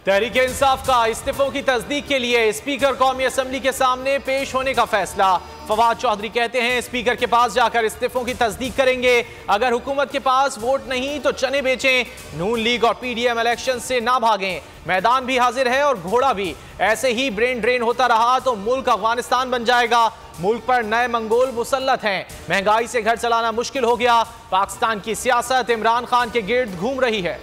तहरीक इंसाफ का इस्तीफों की तस्दीक के लिए स्पीकर कौमी असम्बली के सामने पेश होने का फैसला। फवाद चौधरी कहते हैं स्पीकर के पास जाकर इस्तीफों की तस्दीक करेंगे। अगर हुकूमत के पास वोट नहीं तो चने बेचें। नून लीग और पीडीएम इलेक्शन से ना भागें। मैदान भी हाजिर है और घोड़ा भी। ऐसे ही ब्रेन ड्रेन होता रहा तो मुल्क अफगानिस्तान बन जाएगा। मुल्क पर नए मंगोल मुसल्लत हैं। महंगाई से घर चलाना मुश्किल हो गया। पाकिस्तान की सियासत इमरान खान के गिर्द घूम रही है।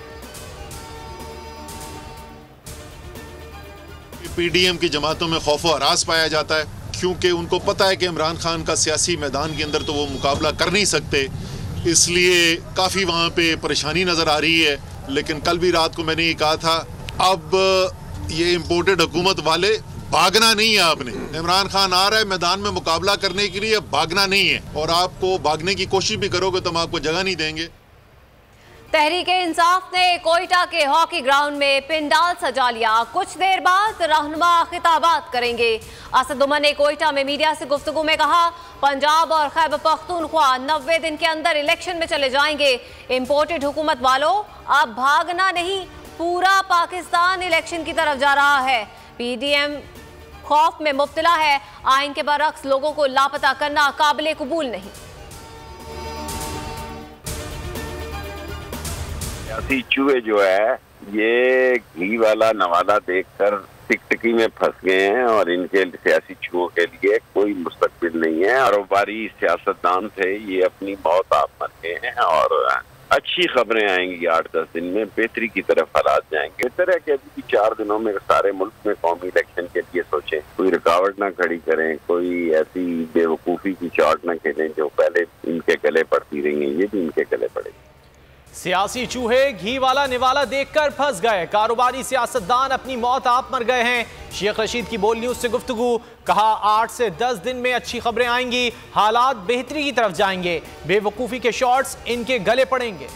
पीडीएम की जमातों में खौफ व हरास पाया जाता है, क्योंकि उनको पता है कि इमरान खान का सियासी मैदान के अंदर तो वो मुकाबला कर नहीं सकते, इसलिए काफ़ी वहाँ पे परेशानी नज़र आ रही है। लेकिन कल भी रात को मैंने ये कहा था, अब ये इम्पोर्टेड हुकूमत वाले भागना नहीं है। आपने इमरान खान आ रहा है मैदान में मुकाबला करने के लिए, भागना नहीं है। और आपको भागने की कोशिश भी करोगे तो हम आपको जगह नहीं देंगे। तहरीक इंसाफ ने कोयटा के हॉकी ग्राउंड में पिंडाल सजा लिया। कुछ देर बाद रहनुमा खिताबात करेंगे। असदुमन ने कोयटा में मीडिया से गुफ्तगू में कहा, पंजाब और खैबर पख्तूनख्वा 90 दिन के अंदर इलेक्शन में चले जाएंगे। इम्पोर्टेड हुकूमत वालों, अब भागना नहीं, पूरा पाकिस्तान इलेक्शन की तरफ जा रहा है। पीडीएम खौफ में मुब्तला है। आइन के बरक्स लोगों को लापता करना काबिल कबूल नहीं। सियासी चूहे जो है ये घी वाला नवादा देखकर टिकटिकी में फंस गए हैं और इनके सियासी चूहों के लिए कोई मुस्तकबिल नहीं है। कारोबारी सियासतदान थे, ये अपनी मौत आप मर गए हैं और अच्छी खबरें आएंगी 8-10 दिन में, बेहतरी की तरफ हालात जाएंगे। बेहतर है कि अभी भी 4 दिनों में सारे मुल्क में कौमी इलेक्शन के लिए सोचें, कोई रुकावट ना खड़ी करें, कोई ऐसी बेवकूफ़ी की चाट ना खेलें जो पहले इनके गले पड़ती रही हैं, ये भी इनके गले पड़ेगी। सियासी चूहे घी वाला निवाला देखकर फंस गए। कारोबारी सियासतदान अपनी मौत आप मर गए हैं। शेख रशीद की बोल न्यूज से गुफ्तगू, कहा 8 से 10 दिन में अच्छी खबरें आएंगी, हालात बेहतरी की तरफ जाएंगे। बेवकूफी के शॉट्स इनके गले पड़ेंगे।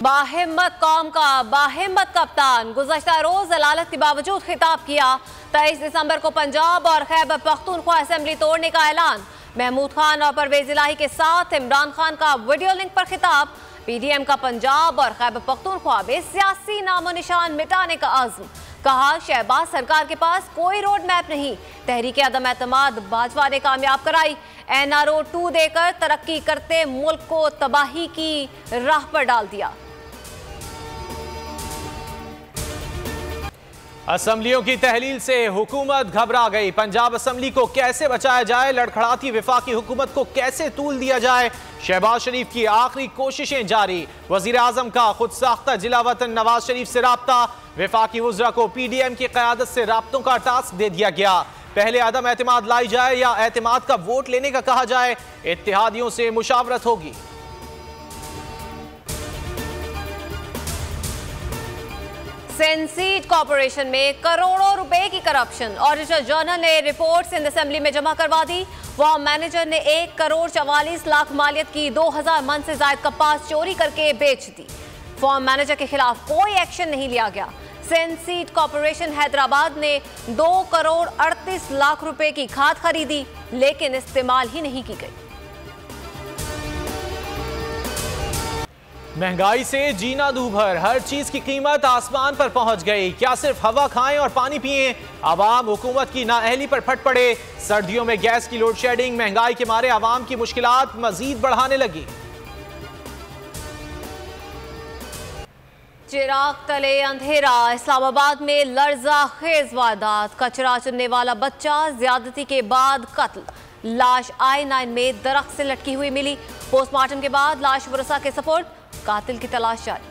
बाहिम्मत कौम का बाहिम्मत कप्तान गुज़श्ता रोज अदालत के बावजूद खिताब किया। 23 दिसंबर को पंजाब और खैबर पख्तूनख्वा असेंबली तोड़ने का ऐलान। महमूद खान और परवेज इलाही के साथ इमरान खान का वीडियो लिंक पर खिताब। पीडीएम का पंजाब और खैबर पख्तूनख्वा में सियासी नामो निशान मिटाने का अज़्म। कहा, शहबाज सरकार के पास कोई रोड मैप नहीं। तहरीक अदम एतमाद भाजपा ने कामयाब कराई। NRO 2 देकर तरक्की करते मुल्क को तबाही की राह पर डाल दिया। असम्बलियों की तहलील से हुकूमत घबरा गई। पंजाब असम्बली को कैसे बचाया जाए, लड़खड़ाती विफाकी हुकूमत को कैसे तूल दिया जाए, शहबाज शरीफ की आखिरी कोशिशें जारी। वजीर आजम का खुद साख्ता जिला वतन नवाज शरीफ से राब्ता। विफाकी वज़रा को पीडीएम की क़यादत से राब्तों का टास्क दे दिया गया। पहले अदम एतमाद लाई जाए या एतमाद का वोट लेने का कहा जाए, इत्तेहादियों से मुशावरत होगी। सेंसीड कॉर्पोरेशन में करोड़ों रुपए की करप्शन। ऑडिटर जनरल ने रिपोर्ट्स इन असेंबली में जमा करवा दी। फॉर्म मैनेजर ने 1 करोड़ 44 लाख मालियत की 2000 मन से ज्यादा कपास चोरी करके बेच दी। फॉर्म मैनेजर के खिलाफ कोई एक्शन नहीं लिया गया। सेंसीड कॉर्पोरेशन हैदराबाद ने 2 करोड़ 38 लाख रुपए की खाद खरीदी, लेकिन इस्तेमाल ही नहीं की गई। महंगाई से जीना दूभर, हर चीज की कीमत आसमान पर पहुंच गई। क्या सिर्फ हवा खाएं और पानी पिएं? आवाम हुकूमत की नाअहली पर फट पड़े। सर्दियों में गैस की लोड शेडिंग, महंगाई के मारे आवाम की मुश्किलात मजीद बढ़ाने लगी। चिराग तले अंधेरा। इस्लामाबाद में लर्जा खेज वारदात। कचरा चुनने वाला बच्चा ज्यादती के बाद कत्ल। लाश I-9 में दरख्त से लटकी हुई मिली। पोस्टमार्टम के बाद लाश वरसा के सपोर्ट। कातिल की तलाश जारी।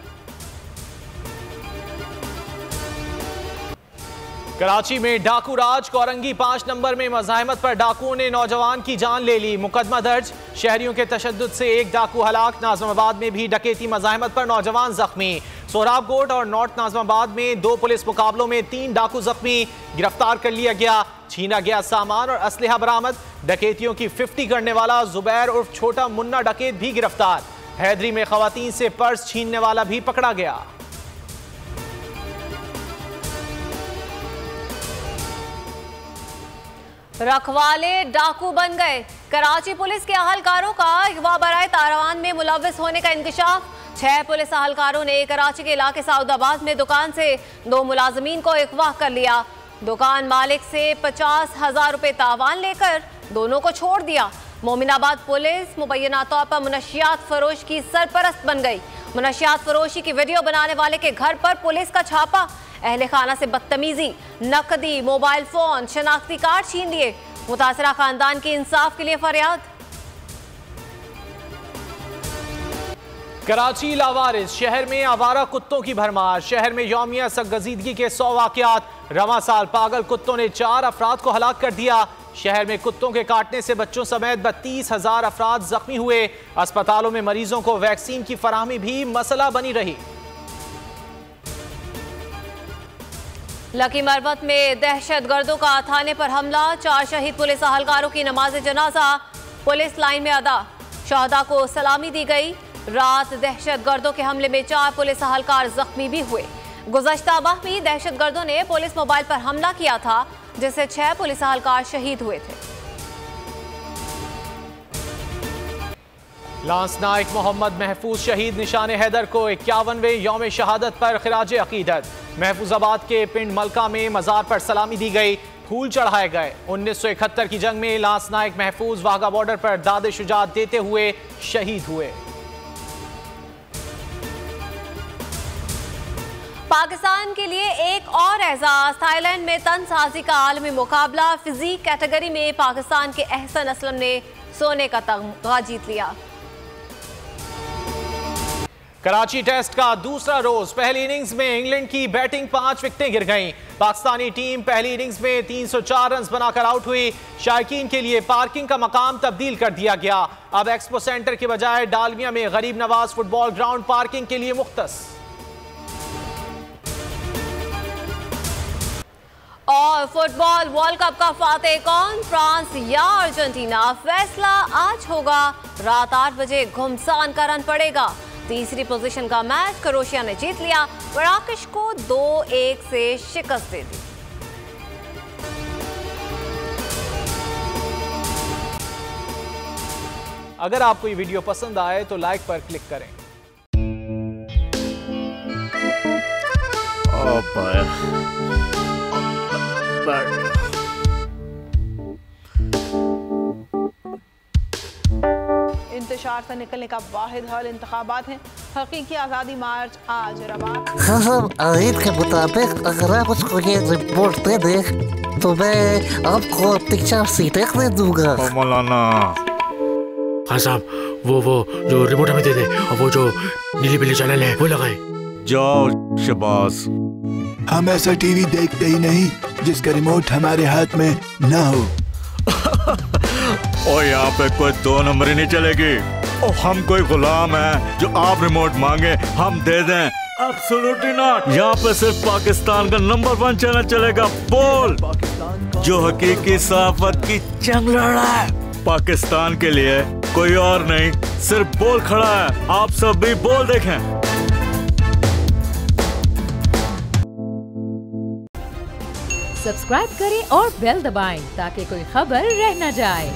कराची में डाकू राज। कोरंगी 5 नंबर में मज़ाहमत पर डाकुओं ने नौजवान की जान ले ली। मुकदमा दर्ज। शहरियों के तशद्दुद से 1 डाकू हलाक। नाज़िमाबाद में भी डकैती मज़ाहमत पर नौजवान जख्मी। सोहराबकोट और नॉर्थ नाज़िमाबाद में 2 पुलिस मुकाबलों में 3 डाकू जख्मी। गिरफ्तार कर लिया गया। छीना गया सामान और असलहा बरामद। डकैतियों की 50 करने वाला जुबैर उर्फ छोटा मुन्ना डकैत भी गिरफ्तार। हैदरी में खवातीन से पर्स छीनने वाला भी पकड़ा गया। रखवाले डाकू बन गए। कराची पुलिस के अहलकारों का अगवा बराए तारवान में मुलव्विस होने का इंकशाफ। 6 पुलिस अहलकारों ने कराची के इलाके सऊदाबाद में दुकान से 2 मुलाजमीन को अगवा कर लिया। दुकान मालिक से 50,000 रुपए तावान लेकर दोनों को छोड़ दिया। मोमिनाबाद पुलिस मुबैना तौर पर मुनशियात फरोश की सरपरस्त बन गई। मुनशियात फरोशी की वीडियो बनाने वाले के घर पर पुलिस का छापा। अहले खाना से बदतमीजी, नकदी, मोबाइल फोन, शनाख्ती कार्ड छीन लिए। मुतासरा खानदान की इंसाफ के लिए फरियाद। कराची लावारिस शहर में आवारा कुत्तों की भरमार। शहर में यौमिया सरगजीदगी के 100 वाकयात। रवा साल पागल कुत्तों ने 4 अफराद को हलाक कर दिया। शहर में कुत्तों के काटने से बच्चों समेत 32,000 अफराद जख्मी हुए। अस्पतालों में मरीजों को वैक्सीन की फराहमी भी मसला बनी रही। लकी मरवत में दहशतगर्दों का थाने पर हमला। 4 शहीद पुलिस अहलकारों की नमाज जनाजा पुलिस लाइन में अदा। शहदा को सलामी दी गई। रात दहशतगर्दों के हमले में 4 पुलिस अहलकार जख्मी भी हुए। गुज़श्ता माह में दहशतगर्दों ने पुलिस मोबाइल पर हमला किया था, जिससे 6 पुलिस अहलकार शहीद हुए थे। लांस नाइक मोहम्मद महफूज शहीद निशान हैदर को 51वें यौम शहादत पर खिराज अकीदत। महफूजाबाद के पिंड मलका में मज़ार पर सलामी दी गई, फूल चढ़ाए गए। 1971 की जंग में लांस नाइक महफूज वाघा बॉर्डर पर दाद शुजात देते हुए शहीद हुए। पाकिस्तान के लिए एक और एजाज। थाईलैंड में तनसाजी का आलमी मुकाबला। फिजिक कैटेगरी में पाकिस्तान के एहसन असलम ने सोने का तमगा जीत लिया। कराची टेस्ट का दूसरा रोज। पहली इनिंग्स में इंग्लैंड की बैटिंग 5 विकेटें गिर गईं। पाकिस्तानी टीम पहली इनिंग्स में 304 रन बनाकर आउट हुई। शायकीन के लिए पार्किंग का मकाम तब्दील कर दिया गया। अब एक्सपो सेंटर के बजाय डालमिया में गरीब नवाज फुटबॉल ग्राउंड पार्किंग के लिए मुख्तस। और फुटबॉल वर्ल्ड कप का फातेह कौन, फ्रांस या अर्जेंटीना? फैसला आज होगा। रात 8 बजे घुमसान का रन पड़ेगा। तीसरी पोजीशन का मैच क्रोएशिया ने जीत लिया। मराकश को 2-1 से शिकस्त दे दी। अगर आपको ये वीडियो पसंद आए तो लाइक पर क्लिक करें। इंतशार से निकलने का वाहिद हल इंतखाबात हैं। हकीकी आज़ादी मार्च आज रवा। खबर आयत के मुताबिक अगर आप उसको ये रिपोर्ट दे दे तो मैं आपको अपनी 4 सीटें दे दूंगा। मौलाना हाँ साहब, वो जो रिपोर्ट हमें दे दे और वो जो नीली पीली चैनल है वो लगाए। जाओ शबाज। हम ऐसा टीवी देखते ही नहीं जिसका रिमोट हमारे हाथ में ना हो। और यहाँ पे कोई 2 नंबर ही नहीं चलेगी। और हम कोई गुलाम है जो आप रिमोट मांगे हम दे दें? Absolutely not. यहाँ पे सिर्फ पाकिस्तान का नंबर 1 चैनल चलेगा, बोल, जो हकीकी सहाफत की जंग लड़ा है। पाकिस्तान के लिए कोई और नहीं, सिर्फ बोल खड़ा है। आप सब भी बोल देखें। सब्सक्राइब करें और बेल दबाएं ताकि कोई खबर रह न जाए।